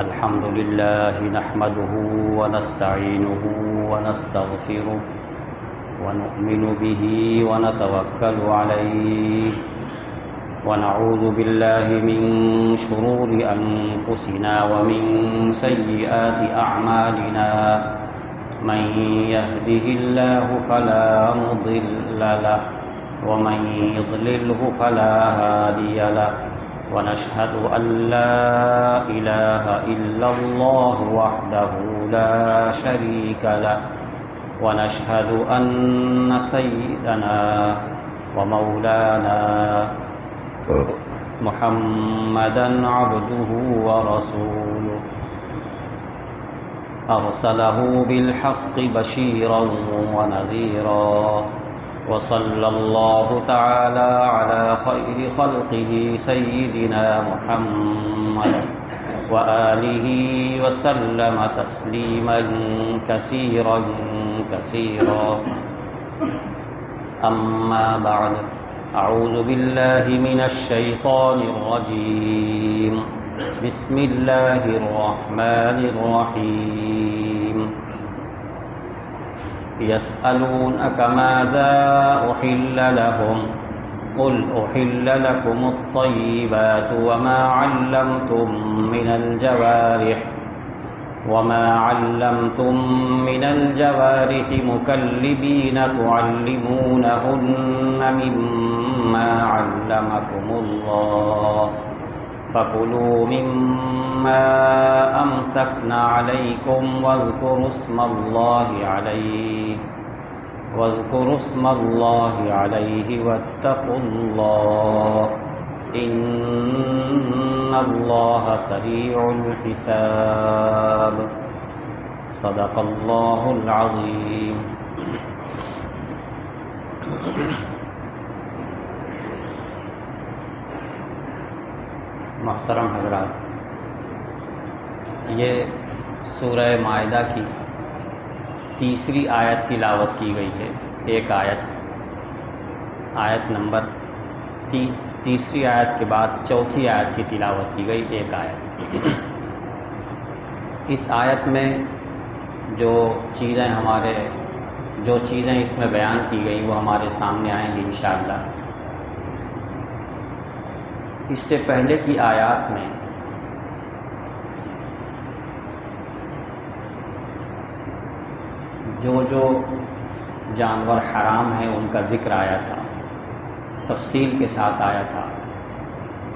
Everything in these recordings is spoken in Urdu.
الحمد لله نحمده ونستعينه ونستغفره ونؤمن به ونتوكل عليه ونعوذ بالله من شرور أنفسنا ومن سيئات أعمالنا من يهده الله فلا مضل له ومن يضلله فلا هادي له ونشهد أن لا إله إلا الله وحده لا شريك له ونشهد أن سيدنا ومولانا محمدا عبده ورسوله أرسله بالحق بشيرا ونذيرا وصلى الله تعالى على خير خلقه سيدنا محمد وآله وسلم تسليما كثيرا كثيرا أما بعد أعوذ بالله من الشيطان الرجيم بسم الله الرحمن الرحيم يسألونك ماذا أحل لهم قل أحل لكم الطيبات وما علمتم من الجوارح مكلبين تعلمونهن مما علمكم الله فكلوا مما أمسكن عليكم واذكروا اسم الله عليه واتقوا الله إن الله سريع الحساب صدق الله العظيم. محترم حضرات، یہ سورہ مائدہ کی تیسری آیت تلاوت کی گئی ہے. ایک آیت نمبر تیسری آیت کے بعد چوتھی آیت کی تلاوت کی گئی. ایک آیت. اس آیت میں جو چیزیں اس میں بیان کی گئی وہ ہمارے سامنے آئیں گی انشاءاللہ. اس سے پہلے کی آیات میں جو جانور حرام ہیں ان کا ذکر آیا تھا، تفصیل کے ساتھ آیا تھا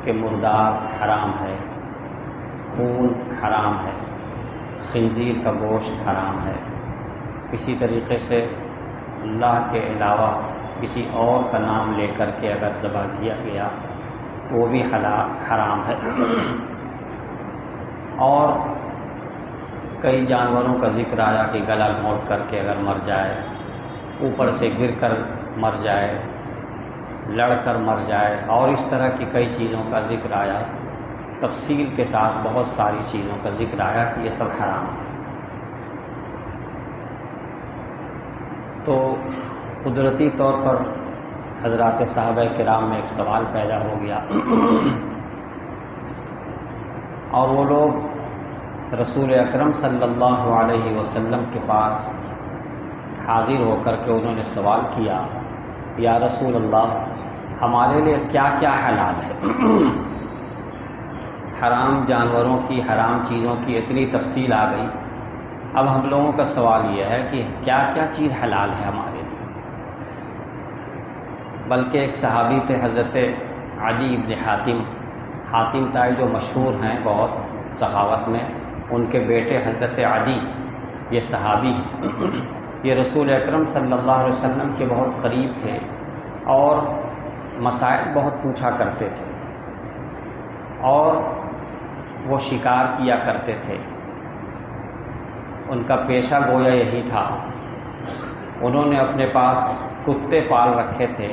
کہ مردار حرام ہے، خون حرام ہے، خنزیر کا گوشت حرام ہے. اسی طریقے سے اللہ کے علاوہ کسی اور کا نام لے کر کے اگر ذبح کیا گیا تو وہ بھی حرام ہے. اور کئی جانوروں کا ذکر آیا کہ گلا گھونٹ کر کے اگر مر جائے، اوپر سے گر کر مر جائے، لڑ کر مر جائے، اور اس طرح کی کئی چیزوں کا ذکر آیا. تفصیل کے ساتھ بہت ساری چیزوں کا ذکر آیا کہ یہ سب حرام ہے. تو قدرتی طور پر حضرات صحابہ کرام میں ایک سوال پیدا ہو گیا اور وہ لوگ رسول اکرم صلی اللہ علیہ وسلم کے پاس حاضر ہو کر کے انہوں نے سوال کیا، یا رسول اللہ، ہمارے لیے کیا کیا حلال ہے؟ حرام جانوروں کی، حرام چیزوں کی اتنی تفصیل آ گئی. اب ہم لوگوں کا سوال یہ ہے کہ کیا کیا چیز حلال ہے ہمارے لیے. بلکہ ایک صحابی تھے حضرت عدی بن حاتم تائی، جو مشہور ہیں بہت سخاوت میں. ان کے بیٹے حضرت عدی یہ صحابی ہیں. یہ رسول اکرم صلی اللہ علیہ وسلم کے بہت قریب تھے اور مسائل بہت پوچھا کرتے تھے اور وہ شکار کیا کرتے تھے. ان کا پیشہ گویا یہی تھا. انہوں نے اپنے پاس کتے پال رکھے تھے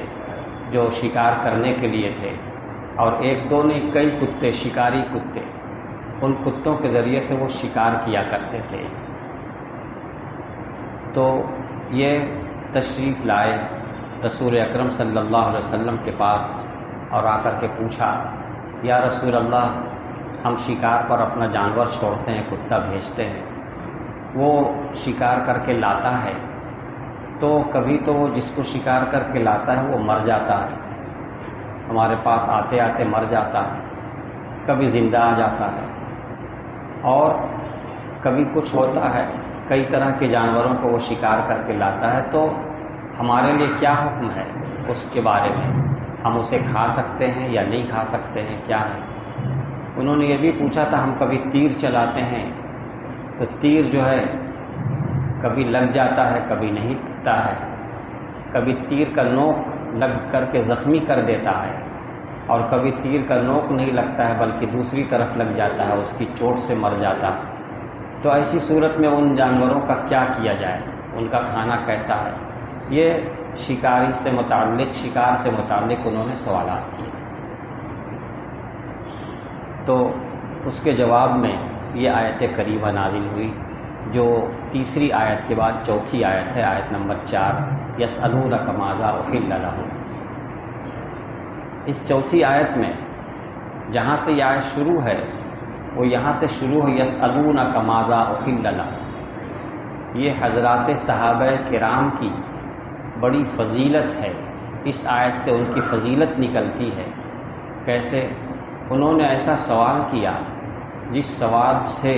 جو شکار کرنے کے لیے تھے، اور ایک دو نہیں کئی کتے، شکاری کتے. ان کتوں کے ذریعے سے وہ شکار کیا کرتے تھے. تو یہ تشریف لائے رسول اکرم صلی اللہ علیہ وسلم کے پاس اور آ کر کے پوچھا، یا رسول اللہ، ہم شکار پر اپنا جانور چھوڑتے ہیں، کتا بھیجتے ہیں، وہ شکار کر کے لاتا ہے تو کبھی تو وہ جس کو شکار کر کے لاتا ہے وہ مر جاتا ہے، ہمارے پاس آتے آتے مر جاتا ہے، کبھی زندہ آ جاتا ہے، اور کبھی کچھ ہوتا ہے، کئی طرح کے جانوروں کو وہ شکار کر کے لاتا ہے۔ تو ہمارے لیے کیا حکم ہے اس کے بارے میں؟ ہم اسے کھا سکتے ہیں یا نہیں کھا سکتے ہیں، کیا ہے؟ انہوں نے یہ بھی پوچھا تھا، ہم کبھی تیر چلاتے ہیں تو تیر جو ہے کبھی لگ جاتا ہے، کبھی نہیں لگتا ہے، کبھی تیر کا نوک لگ کر کے زخمی کر دیتا ہے، اور کبھی تیر کا نوک نہیں لگتا ہے بلکہ دوسری طرف لگ جاتا ہے، اس کی چوٹ سے مر جاتا ہے۔ تو ایسی صورت میں ان جانوروں کا کیا کیا جائے، ان کا کھانا کیسا ہے؟ یہ شکار سے متعلق انہوں نے سوالات کیے۔ تو اس کے جواب میں یہ آیت کریمہ نازل ہوئی، جو تیسری آیت کے بعد چوتھی آیت ہے، آیت نمبر 4، یسألونک ماذا احل لہم۔ اس چوتھی آیت میں جہاں سے یہ آیت شروع ہے وہ یہاں سے شروع ہے، یسألونک ماذا احل لہم۔ یہ حضرات صحابہ کرام کی بڑی فضیلت ہے، اس آیت سے ان کی فضیلت نکلتی ہے۔ کیسے؟ انہوں نے ایسا سوال کیا جس سوال سے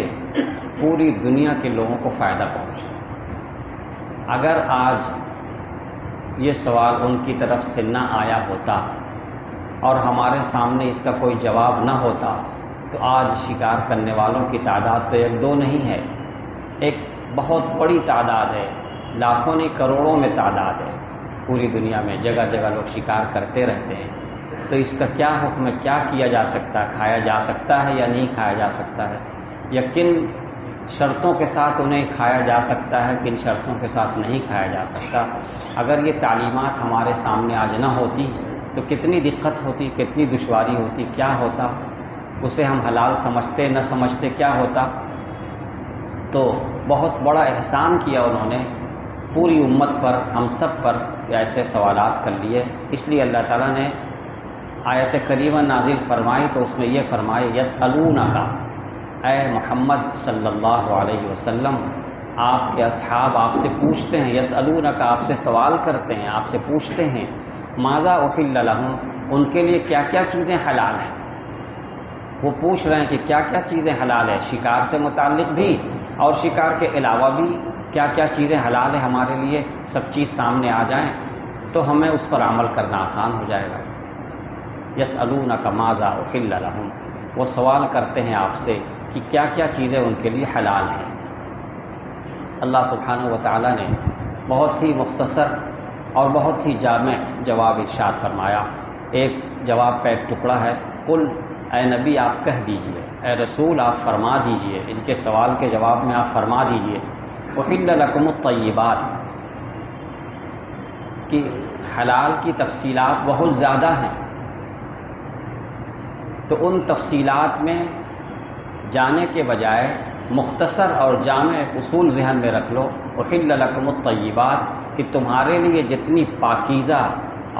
پوری دنیا کے لوگوں کو فائدہ پہنچا۔ اگر آج یہ سوال ان کی طرف سے نہ آیا ہوتا اور ہمارے سامنے اس کا کوئی جواب نہ ہوتا تو آج شکار کرنے والوں کی تعداد تو ایک دو نہیں ہے، ایک بہت بڑی تعداد ہے، لاکھوں نہیں کروڑوں میں تعداد ہے، پوری دنیا میں جگہ جگہ لوگ شکار کرتے رہتے ہیں۔ تو اس کا کیا حکم ہے، کیا کیا جا سکتا ہے، کھایا جا سکتا ہے یا نہیں کھایا جا سکتا ہے، یا کن شرطوں کے ساتھ انہیں کھایا جا سکتا ہے، کن شرطوں کے ساتھ نہیں کھایا جا سکتا۔ اگر یہ تعلیمات ہمارے سامنے آج نہ ہوتی تو کتنی دقت ہوتی، کتنی دشواری ہوتی، کیا ہوتا، اسے ہم حلال سمجھتے نہ سمجھتے کیا ہوتا۔ تو بہت بڑا احسان کیا انہوں نے پوری امت پر، ہم سب پر ایسے سوالات کر لیے۔ اس لیے اللہ تعالیٰ نے آیت کریمہ نازل فرمائی تو اس میں یہ فرمائے، یسألونک، اے محمد صلی اللہ علیہ وسلم، آپ کے اصحاب آپ سے پوچھتے ہیں، یسألونک، آپ سے سوال کرتے ہیں، آپ سے پوچھتے ہیں، ماذا احل لہم، ان کے لیے کیا کیا چیزیں حلال ہیں۔ وہ پوچھ رہے ہیں کہ کیا کیا چیزیں حلال ہیں، شکار سے متعلق بھی اور شکار کے علاوہ بھی کیا کیا چیزیں حلال ہیں ہمارے لیے، سب چیز سامنے آ جائیں تو ہمیں اس پر عمل کرنا آسان ہو جائے گا۔ یسألونک ماذا احل لہم، وہ سوال کرتے ہیں آپ سے کہ کیا کیا چیزیں ان کے لیے حلال ہیں۔ اللہ سبحانہ و تعالیٰ نے بہت ہی مختصر اور بہت ہی جامع جواب ارشاد فرمایا۔ ایک جواب کا ایک ٹکڑا ہے، قل، اے نبی آپ کہہ دیجئے، اے رسول آپ فرما دیجئے، ان کے سوال کے جواب میں آپ فرما دیجئے، احل لکم الطیبات، کہ حلال کی تفصیلات بہت زیادہ ہیں، تو ان تفصیلات میں جانے کے بجائے مختصر اور جامع اصول ذہن میں رکھ لو، احل لکم الطیبات، کہ تمہارے لیے جتنی پاکیزہ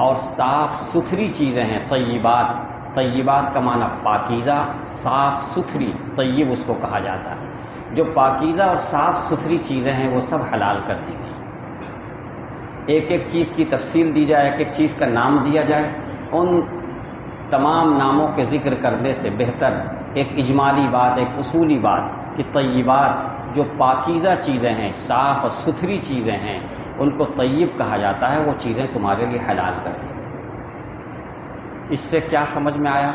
اور صاف ستھری چیزیں ہیں، طیبات، طیبات کا معنی پاکیزہ، صاف ستھری، طیب اس کو کہا جاتا ہے، جو پاکیزہ اور صاف ستھری چیزیں ہیں وہ سب حلال کر دی گئی۔ ایک ایک چیز کی تفصیل دی جائے، ایک ایک چیز کا نام دیا جائے، ان تمام ناموں کے ذکر کرنے سے بہتر ایک اجمالی بات، ایک اصولی بات کہ طیبات، جو پاکیزہ چیزیں ہیں، صاف اور ستھری چیزیں ہیں، ان کو طیب کہا جاتا ہے، وہ چیزیں تمہارے لیے حلال کر دی۔ اس سے کیا سمجھ میں آیا؟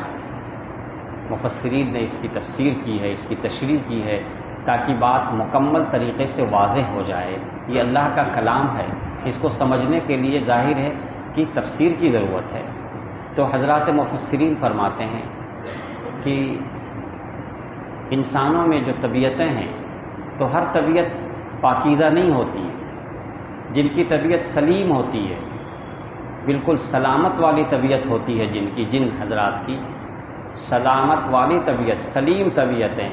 مفسرین نے اس کی تفسیر کی ہے، اس کی تشریح کی ہے تاکہ بات مکمل طریقے سے واضح ہو جائے۔ یہ اللہ کا کلام ہے، اس کو سمجھنے کے لیے ظاہر ہے کہ تفسیر کی ضرورت ہے۔ تو حضرات مفسرین فرماتے ہیں کہ انسانوں میں جو طبیعتیں ہیں تو ہر طبیعت پاکیزہ نہیں ہوتی ہے، جن کی طبیعت سلیم ہوتی ہے، بالکل سلامت والی طبیعت ہوتی ہے، جن حضرات کی سلامت والی طبیعت، سلیم طبیعتیں،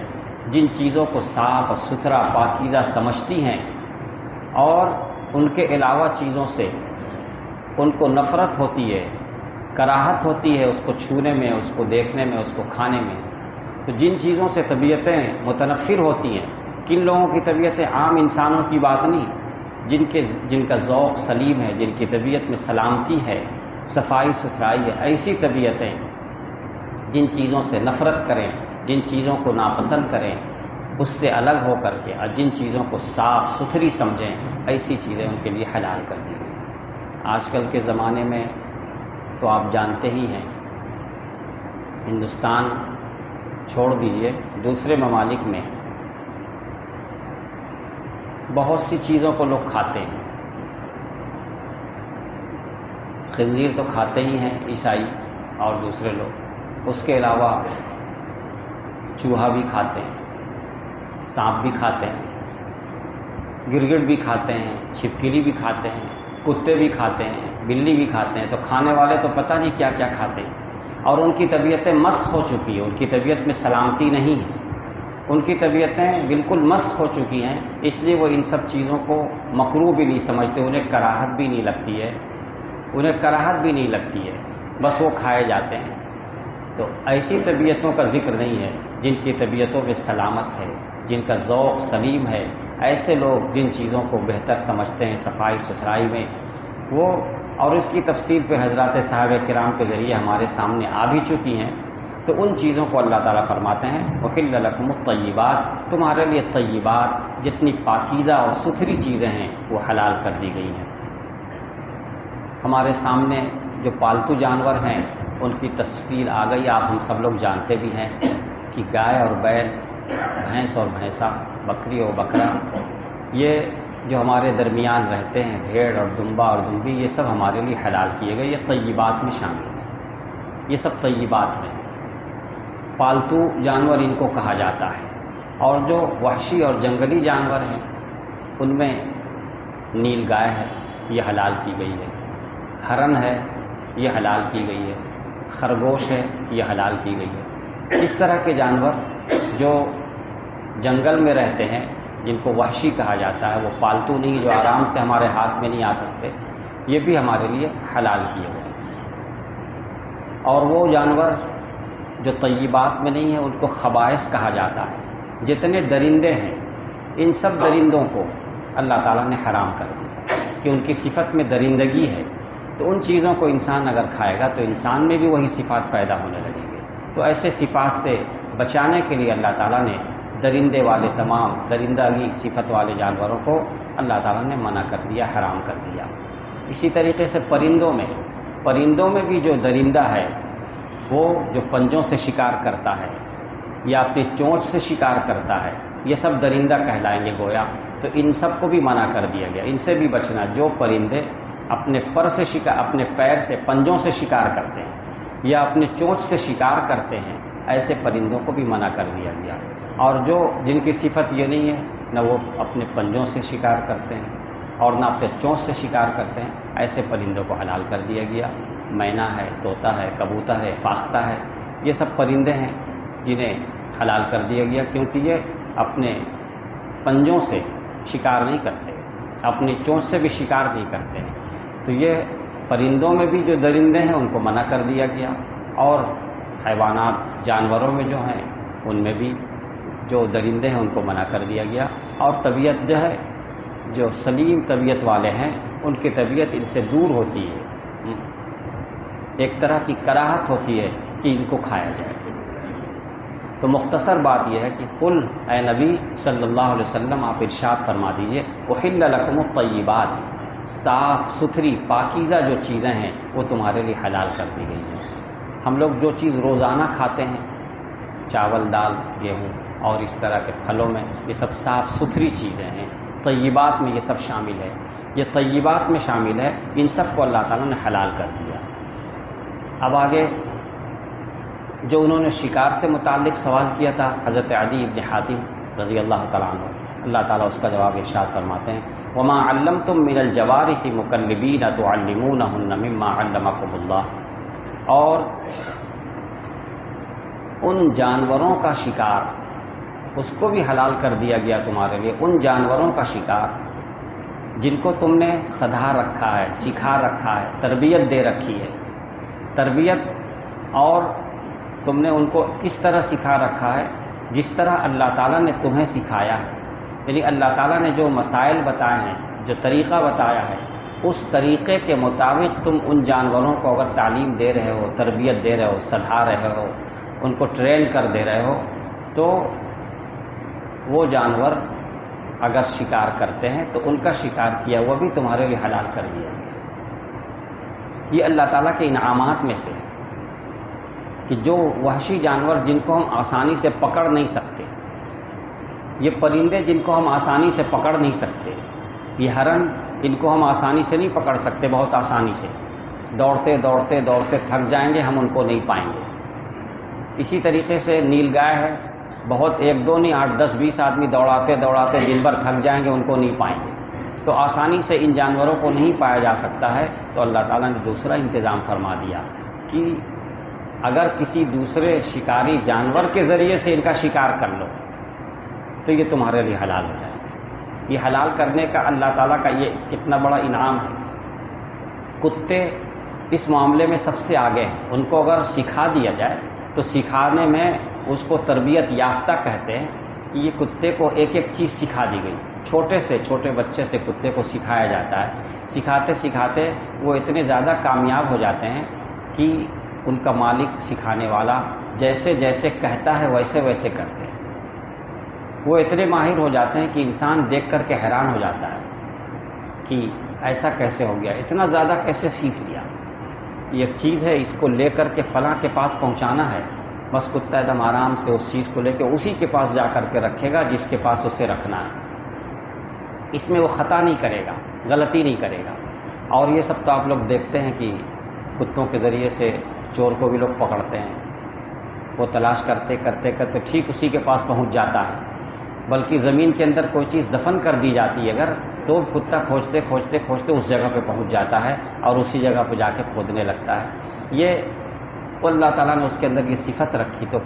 جن چیزوں کو صاف اور ستھرا پاکیزہ سمجھتی ہیں اور ان کے علاوہ چیزوں سے ان کو نفرت ہوتی ہے، کراہت ہوتی ہے اس کو چھونے میں، اس کو دیکھنے میں، اس کو کھانے میں، تو جن چیزوں سے طبیعتیں متنفر ہوتی ہیں، کن لوگوں کی طبیعتیں، عام انسانوں کی بات نہیں، جن کا ذوق سلیم ہے، جن کی طبیعت میں سلامتی ہے، صفائی ستھرائی ہے، ایسی طبیعتیں جن چیزوں سے نفرت کریں، جن چیزوں کو ناپسند کریں، اس سے الگ ہو کر کے اور جن چیزوں کو صاف ستھری سمجھیں، ایسی چیزیں ان کے لیے حلال کر دی گئی۔ آج کل کے زمانے میں تو آپ جانتے ہی ہیں، ہندوستان چھوڑ دیجئے، دوسرے ممالک میں بہت سی چیزوں کو لوگ کھاتے ہیں۔ خنزیر تو کھاتے ہی ہیں عیسائی اور دوسرے لوگ، اس کے علاوہ چوہا بھی کھاتے ہیں، سانپ بھی کھاتے ہیں، گرگٹ بھی کھاتے ہیں، چھپکلی بھی کھاتے ہیں، کتے بھی کھاتے ہیں، بلی بھی کھاتے ہیں۔ تو کھانے والے تو پتہ نہیں کیا کیا کھاتے ہیں، اور ان کی طبیعتیں مسخ ہو چکی ہیں، ان کی طبیعت میں سلامتی نہیں ہے، ان کی طبیعتیں بالکل مسخ ہو چکی ہیں، اس لیے وہ ان سب چیزوں کو مکروہ بھی نہیں سمجھتے، انہیں کراہت بھی نہیں لگتی ہے، بس وہ کھائے جاتے ہیں۔ تو ایسی طبیعتوں کا ذکر نہیں ہے جن کی طبیعتوں میں سلامت ہے، جن کا ذوق سلیم ہے، ایسے لوگ جن چیزوں کو بہتر سمجھتے ہیں صفائی ستھرائی میں، وہ اور اس کی تفصیل پہ حضرات صحابہ کرام کے ذریعے ہمارے سامنے آ بھی چکی ہیں۔ تو ان چیزوں کو اللہ تعالیٰ فرماتے ہیں وَأُحِلَّ لَكُمُ الطَّيِّبَاتُ، تمہارے لیے طیبات، جتنی پاکیزہ اور ستھری چیزیں ہیں وہ حلال کر دی گئی ہیں۔ ہمارے سامنے جو پالتو جانور ہیں ان کی تفصیل آ گئی، آپ ہم سب لوگ جانتے بھی ہیں کہ گائے اور بیل، بھینس اور بھینسا، بکری اور بکرا، یہ جو ہمارے درمیان رہتے ہیں، بھیڑ اور دمبا اور دمبی، یہ سب ہمارے لیے حلال کیے گئے، یہ طیبات میں شامل ہیں، یہ سب طیبات میں ہیں۔ پالتو جانور ان کو کہا جاتا ہے، اور جو وحشی اور جنگلی جانور ہیں ان میں نیل گائے ہے، یہ حلال کی گئی ہے، ہرن ہے، یہ حلال کی گئی ہے، خرگوش ہے، یہ حلال کی گئی ہے۔ اس طرح کے جانور جو جنگل میں رہتے ہیں، جن کو وحشی کہا جاتا ہے، وہ پالتو نہیں، جو آرام سے ہمارے ہاتھ میں نہیں آ سکتے، یہ بھی ہمارے لیے حلال کیے ہوئے ہیں۔ اور وہ جانور جو طیبات میں نہیں ہیں ان کو خبائث کہا جاتا ہے۔ جتنے درندے ہیں ان سب درندوں کو اللہ تعالیٰ نے حرام کر دیا کہ ان کی صفت میں درندگی ہے، تو ان چیزوں کو انسان اگر کھائے گا تو انسان میں بھی وہی صفات پیدا ہونے لگیں گے۔ تو ایسے صفات سے بچانے کے لیے اللہ تعالیٰ نے درندے والے تمام درندگی صفت والے جانوروں کو اللہ تعالیٰ نے منع کر دیا، حرام کر دیا۔ اسی طریقے سے پرندوں میں بھی جو درندہ ہے وہ جو پنجوں سے شکار کرتا ہے یا اپنی چونچ سے شکار کرتا ہے، یہ سب درندہ کہلائیں گے گویا۔ تو ان سب کو بھی منع کر دیا گیا، ان سے بھی بچنا۔ جو پرندے اپنے اپنے پیر سے پنجوں سے شکار کرتے ہیں یا اپنے چونچ سے شکار کرتے ہیں، ایسے پرندوں کو بھی منع کر دیا گیا۔ اور جن کی صفت یہ نہیں ہے، نہ وہ اپنے پنجوں سے شکار کرتے ہیں اور نہ اپنے چونچ سے شکار کرتے ہیں، ایسے پرندوں کو حلال کر دیا گیا۔ مینا ہے، طوطا ہے، کبوتر ہے، فاختہ ہے، یہ سب پرندے ہیں جنہیں حلال کر دیا گیا، کیونکہ یہ اپنے پنجوں سے شکار نہیں کرتے، اپنی چونچ سے بھی شکار نہیں کرتے ہیں۔ تو یہ پرندوں میں بھی جو درندے ہیں ان کو منع کر دیا گیا، اور حیوانات جانوروں میں جو ہیں ان میں بھی جو درندے ہیں ان کو منع کر دیا گیا۔ اور طبیعت جو ہے، جو سلیم طبیعت والے ہیں ان کی طبیعت ان سے دور ہوتی ہے، ایک طرح کی کراہت ہوتی ہے کہ ان کو کھایا جائے۔ تو مختصر بات یہ ہے کہ قل اے نبی صلی اللہ علیہ وسلم، آپ ارشاد فرما دیجئے احل لکم الطیبات، صاف ستھری پاکیزہ جو چیزیں ہیں وہ تمہارے لیے حلال کر دی گئی ہیں۔ ہم لوگ جو چیز روزانہ کھاتے ہیں، چاول، دال، گیہوں اور اس طرح کے پھلوں میں، یہ سب صاف ستھری چیزیں ہیں۔ طیبات میں یہ سب شامل ہے، یہ طیبات میں شامل ہے، ان سب کو اللہ تعالیٰ نے حلال کر دیا۔ اب آگے جو انہوں نے شکار سے متعلق سوال کیا تھا حضرت عدی ابن حاتم رضی اللہ تعالیٰ عنہ، اللہ تعالیٰ اس کا جواب ارشاد فرماتے ہیں وَمَا عَلَّمْتُم مِّنَ الْجَوَارِحِ مُكَلِّبِينَ تُعَلِّمُونَهُنَّ مِمَّا عَلَّمَكُمُ اللَّهُ، اور ان جانوروں کا شکار اس کو بھی حلال کر دیا گیا تمہارے لیے، ان جانوروں کا شکار جن کو تم نے سدھا رکھا ہے، سکھا رکھا ہے، تربیت دے رکھی ہے۔ تربیت اور تم نے ان کو کس طرح سکھا رکھا ہے؟ جس طرح اللہ تعالیٰ نے تمہیں سکھایا ہے، یعنی اللہ تعالیٰ نے جو مسائل بتائے ہیں، جو طریقہ بتایا ہے، اس طریقے کے مطابق تم ان جانوروں کو اگر تعلیم دے رہے ہو، تربیت دے رہے ہو، سدھا رہے ہو، ان کو ٹرین کر دے رہے ہو، تو وہ جانور اگر شکار کرتے ہیں تو ان کا شکار کیا ہوا بھی تمہارے لیے حلال کر دیا گیا۔ یہ اللہ تعالیٰ کے انعامات میں سے کہ جو وحشی جانور جن کو ہم آسانی سے پکڑ نہیں سکتے، یہ پرندے جن کو ہم آسانی سے پکڑ نہیں سکتے، یہ ہرن ان کو ہم آسانی سے نہیں پکڑ سکتے، بہت آسانی سے دوڑتے دوڑتے دوڑتے تھک جائیں گے، ہم ان کو نہیں پائیں گے۔ اسی طریقے سے نیل گائے ہے، بہت ایک دو نہیں 8 10 20 آدمی دوڑاتے دوڑاتے دن بھر تھک جائیں گے، ان کو نہیں پائیں گے۔ تو آسانی سے ان جانوروں کو نہیں پایا جا سکتا ہے، تو اللہ تعالیٰ نے دوسرا انتظام فرما دیا کہ اگر کسی دوسرے شکاری جانور کے ذریعے سے ان کا شکار کر لو تو یہ تمہارے لیے حلال ہو جائے گا۔ یہ حلال کرنے کا اللہ تعالیٰ کا یہ کتنا بڑا انعام ہے۔ کتے اس معاملے میں سب سے آگے ہیں، ان کو اگر سکھا دیا جائے تو سکھانے میں اس کو تربیت یافتہ کہتے ہیں کہ یہ کتے کو ایک ایک چیز سکھا دی گئی، چھوٹے سے چھوٹے بچے سے کتے کو سکھایا جاتا ہے، سکھاتے سکھاتے وہ اتنے زیادہ کامیاب ہو جاتے ہیں کہ ان کا مالک سکھانے والا جیسے جیسے کہتا ہے ویسے ویسے کرتے ہیں۔ وہ اتنے ماہر ہو جاتے ہیں کہ انسان دیکھ کر کے حیران ہو جاتا ہے کہ ایسا کیسے ہو گیا، اتنا زیادہ کیسے سیکھ لیا۔ یہ ایک چیز ہے، اس کو لے کر کے فلاں کے پاس پہنچانا ہے، بس کتا ایک دم آرام سے اس چیز کو لے کے اسی کے پاس جا کر کے رکھے گا جس کے پاس اسے رکھنا ہے۔ اس میں وہ خطا نہیں کرے گا، غلطی نہیں کرے گا۔ اور یہ سب تو آپ لوگ دیکھتے ہیں کہ کتوں کے ذریعے سے چور کو بھی لوگ پکڑتے ہیں، وہ تلاش کرتے کرتے کرتے ٹھیک اسی کے پاس پہنچ جاتا ہے، بلکہ زمین کے اندر کوئی چیز دفن کر دی جاتی ہے اگر، تو کتا کھوجتے کھوجتے کھوجتے اس جگہ پہ پہنچ جاتا ہے اور اسی جگہ پہ جا کے کھودنے لگتا ہے۔ یہ اللہ تعالیٰ نے اس کے اندر یہ صفت رکھی، تو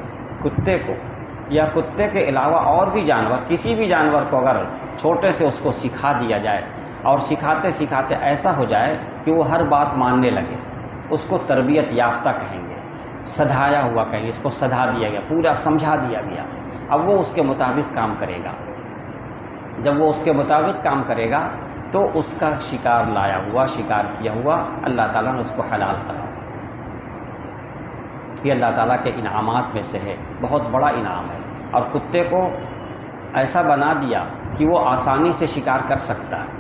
کتے کو یا کتے کے علاوہ اور بھی جانور، کسی بھی جانور کو اگر چھوٹے سے اس کو سکھا دیا جائے اور سکھاتے سکھاتے ایسا ہو جائے کہ وہ ہر بات ماننے لگے، اس کو تربیت یافتہ کہیں گے، سدھایا ہوا کہیں گے، اس کو سدھا دیا گیا، پورا سمجھا دیا گیا، اب وہ اس کے مطابق کام کرے گا۔ جب وہ اس کے مطابق کام کرے گا تو اس کا شکار لایا ہوا، شکار کیا ہوا اللہ تعالیٰ نے اس کو حلال کرا۔ یہ اللہ تعالیٰ کے انعامات میں سے ہے، بہت بڑا انعام ہے۔ اور کتے کو ایسا بنا دیا کہ وہ آسانی سے شکار کر سکتا ہے۔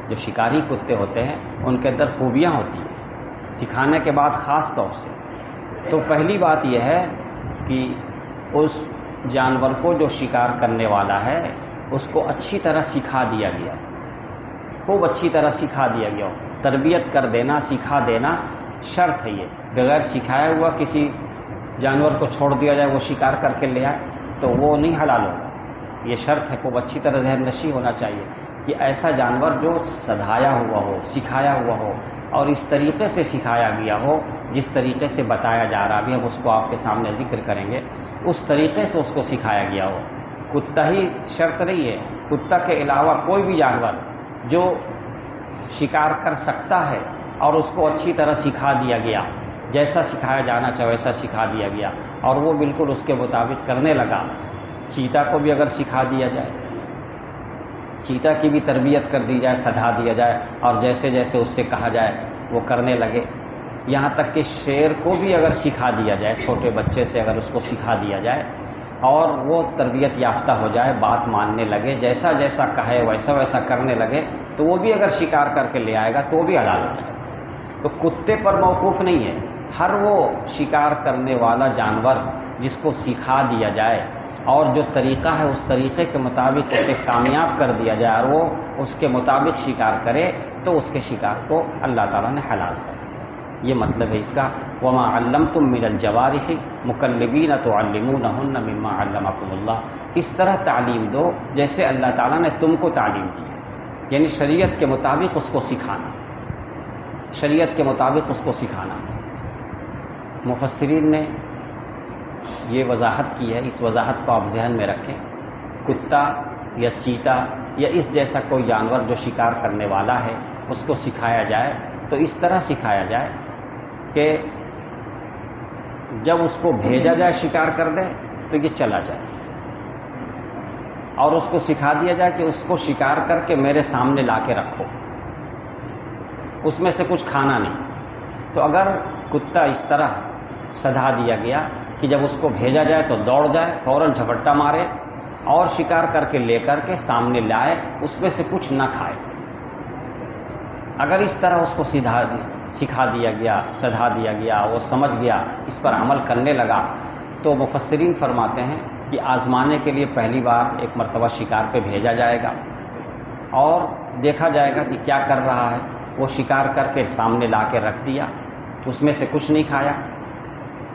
جو شکاری کتے ہوتے ہیں ان کے اندر خوبیاں ہوتی ہیں سکھانے کے بعد، خاص طور سے تو پہلی بات یہ ہے کہ اس جانور کو جو شکار کرنے والا ہے اس کو اچھی طرح سکھا دیا گیا، خوب اچھی طرح سکھا دیا گیا۔ تربیت کر دینا، سکھا دینا شرط ہے یہ، بغیر سکھایا ہوا کسی جانور کو چھوڑ دیا جائے وہ شکار کر کے لے آئے تو وہ نہیں حلال ہوگا۔ یہ شرط ہے، خوب اچھی طرح ذہن نشی ہونا چاہیے کہ ایسا جانور جو سدھایا ہوا ہو، سکھایا ہوا ہو اور اس طریقے سے سکھایا گیا ہو جس طریقے سے بتایا جا رہا، ابھی ہم اس کو آپ کے سامنے ذکر کریں گے، اس طریقے سے اس کو سکھایا گیا ہو۔ کتا ہی شرط نہیں ہے، کتا کے علاوہ کوئی بھی جانور جو شکار کر سکتا ہے اور اس کو اچھی طرح سکھا دیا گیا، جیسا سکھایا جانا چاہے ویسا سکھا دیا گیا اور وہ بالکل اس کے مطابق کرنے لگا۔ چیتا کو بھی اگر سکھا دیا جائے، چیتا کی بھی تربیت کر دی جائے، سدھا دیا جائے اور جیسے جیسے اس سے کہا جائے وہ کرنے لگے، یہاں تک کہ شیر کو بھی اگر سکھا دیا جائے، چھوٹے بچے سے اگر اس کو سکھا دیا جائے اور وہ تربیت یافتہ ہو جائے، بات ماننے لگے، جیسا جیسا کہے ویسا ویسا کرنے لگے، تو وہ بھی اگر شکار کر کے لے آئے گا تو بھی حلال ہو جائے گا۔ تو کتے پر موقوف نہیں ہے، ہر وہ شکار کرنے والا جانور جس کو سکھا دیا جائے اور جو طریقہ ہے اس طریقے کے مطابق اسے کامیاب کر دیا جائے اور وہ اس کے مطابق شکار کرے تو اس کے شکار کو اللہ تعالیٰ نے حلال کر دیا۔ یہ مطلب ہے اس کا، وَمَا عَلَّمْتُم مِّنَ الْجَوَارِحِ مُكَلِّبِينَ تُعَلِّمُونَهُنَّ مِمَّا عَلَّمَكُمُ اللَّهُ، اس طرح تعلیم دو جیسے اللہ تعالیٰ نے تم کو تعلیم دی، یعنی شریعت کے مطابق اس کو سکھانا، شریعت کے مطابق اس کو سکھانا۔ مفسرین نے یہ وضاحت کی ہے، اس وضاحت کو آپ ذہن میں رکھیں۔ کتا یا چیتا یا اس جیسا کوئی جانور جو شکار کرنے والا ہے اس کو سکھایا جائے تو اس طرح سکھایا جائے کہ جب اس کو بھیجا جائے شکار کر دے تو یہ چلا جائے، اور اس کو سکھا دیا جائے کہ اس کو شکار کر کے میرے سامنے لا کے رکھو، اس میں سے کچھ کھانا نہیں۔ تو اگر کتا اس طرح سدھا دیا گیا کہ جب اس کو بھیجا جائے تو دوڑ جائے، فوراً جھپٹا مارے اور شکار کر کے لے کر کے سامنے لائے، اس میں سے کچھ نہ کھائے، اگر اس طرح اس کو سکھا دیا گیا، سدھا دیا گیا، وہ سمجھ گیا، اس پر عمل کرنے لگا، تو مفسرین فرماتے ہیں کہ آزمانے کے لیے پہلی بار ایک مرتبہ شکار پہ بھیجا جائے گا اور دیکھا جائے گا کہ کیا کر رہا ہے۔ وہ شکار کر کے سامنے لا کے رکھ دیا، اس میں سے کچھ نہیں کھایا۔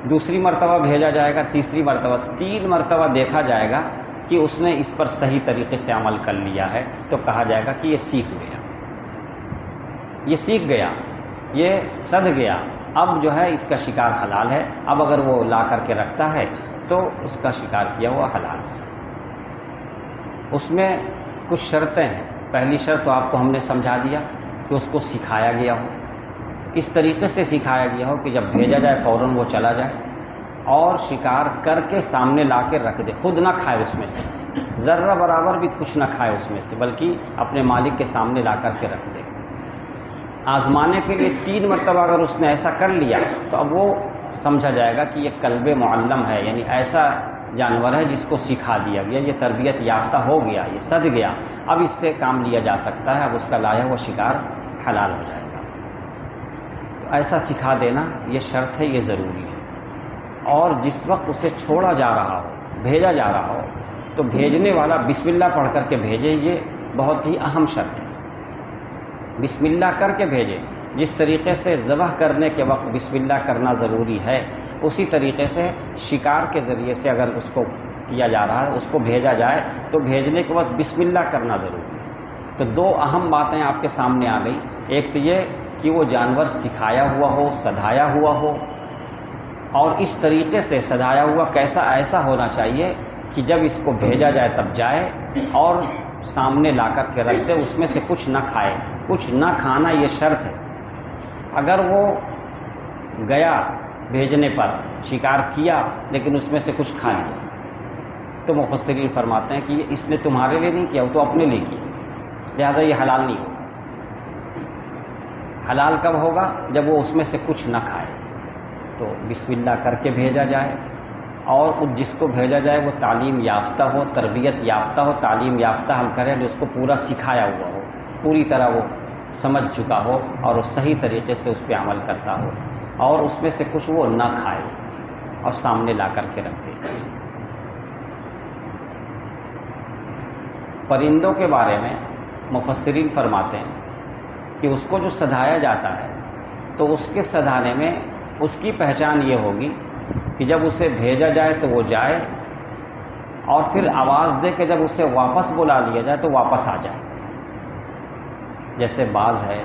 دوسری مرتبہ بھیجا جائے گا، تیسری مرتبہ، 3 مرتبہ دیکھا جائے گا کہ اس نے اس پر صحیح طریقے سے عمل کر لیا ہے، تو کہا جائے گا کہ یہ سیکھ گیا، یہ سیکھ گیا، یہ سدھ گیا، اب جو ہے اس کا شکار حلال ہے۔ اب اگر وہ لا کر کے رکھتا ہے تو اس کا شکار کیا ہوا حلال ہے۔ اس میں کچھ شرطیں ہیں۔ پہلی شرط تو آپ کو ہم نے سمجھا دیا کہ اس کو سکھایا گیا ہو، اس طریقے سے سکھایا گیا ہو کہ جب بھیجا جائے فوراً وہ چلا جائے اور شکار کر کے سامنے لا کے رکھ دے، خود نہ کھائے اس میں سے، ذرہ برابر بھی کچھ نہ کھائے اس میں سے، بلکہ اپنے مالک کے سامنے لا کر کے رکھ دے۔ آزمانے کے لیے 3 مرتبہ اگر اس نے ایسا کر لیا تو اب وہ سمجھا جائے گا کہ یہ کلب معلم ہے، یعنی ایسا جانور ہے جس کو سکھا دیا گیا، یہ تربیت یافتہ ہو گیا، یہ سدھ گیا، اب اس سے کام لیا جا سکتا ہے، اب اس کا لایا ہوا شکار حلال ہو جائے گا۔ تو ایسا سکھا دینا یہ شرط ہے، یہ ضروری ہے۔ اور جس وقت اسے چھوڑا جا رہا ہو، بھیجا جا رہا ہو، تو بھیجنے والا بسم اللہ پڑھ کر کے بھیجے، یہ بہت ہی اہم شرط ہے۔ بسم اللہ کر کے بھیجے، جس طریقے سے ذبح کرنے کے وقت بسم اللہ کرنا ضروری ہے، اسی طریقے سے شکار کے ذریعے سے اگر اس کو کیا جا رہا ہے، اس کو بھیجا جائے تو بھیجنے کے وقت بسم اللہ کرنا ضروری ہے۔ تو 2 اہم باتیں آپ کے سامنے آ گئی، ایک تو یہ کہ وہ جانور سکھایا ہوا ہو، سدھایا ہوا ہو، اور اس طریقے سے سدھایا ہوا کیسا، ایسا ہونا چاہیے کہ جب اس کو بھیجا جائے تب جائے اور سامنے لا کر کے رکھ دے، اس میں سے کچھ نہ کھائے۔ کچھ نہ کھانا یہ شرط ہے۔ اگر وہ گیا بھیجنے پر، شکار کیا لیکن اس میں سے کچھ کھا لیا، تو مفسرین فرماتے ہیں کہ یہ اس نے تمہارے لیے نہیں کیا، وہ تو اپنے لیے کیا، لہذا یہ حلال نہیں ہوگا۔ حلال کب ہوگا؟ جب وہ اس میں سے کچھ نہ کھائے۔ تو بسم اللہ کر کے بھیجا جائے، اور جس کو بھیجا جائے وہ تعلیم یافتہ ہو، تربیت یافتہ ہو۔ تعلیم یافتہ ہم کریں جو اس کو پورا سکھایا ہوا ہو، پوری طرح وہ سمجھ چکا ہو اور وہ صحیح طریقے سے اس پہ عمل کرتا ہو، اور اس میں سے کچھ وہ نہ کھائے اور سامنے لا کر کے رکھ دے۔ پرندوں کے بارے میں مفسرین فرماتے ہیں کہ اس کو جو سدھایا جاتا ہے تو اس کے سدھانے میں اس کی پہچان یہ ہوگی کہ جب اسے بھیجا جائے تو وہ جائے، اور پھر آواز دے کے جب اسے واپس بلا لیا جائے تو واپس آ جائے۔ جیسے باز ہے،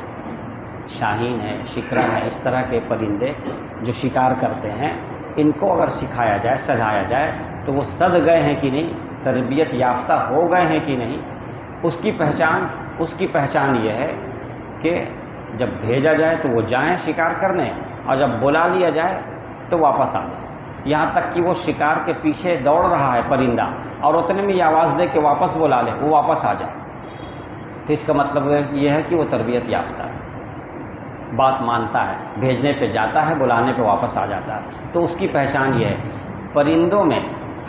شاہین ہے، شکرا ہے، اس طرح کے پرندے جو شکار کرتے ہیں، ان کو اگر سکھایا جائے، سدھایا جائے تو وہ سدھ گئے ہیں کہ نہیں، تربیت یافتہ ہو گئے ہیں کہ نہیں، اس کی پہچان یہ ہے کہ جب بھیجا جائے تو وہ جائیں شکار کرنے، اور جب بلا لیا جائے تو واپس آ جائیں۔ یہاں تک کہ وہ شکار کے پیچھے دوڑ رہا ہے پرندہ، اور اتنے میں یہ آواز دے کے واپس بلا لے، وہ واپس آ جائے، تو اس کا مطلب یہ ہے کہ وہ تربیت یافتہ ہے، بات مانتا ہے، بھیجنے پہ جاتا ہے، بلانے پہ واپس آ جاتا ہے۔ تو اس کی پہچان یہ ہے۔ پرندوں میں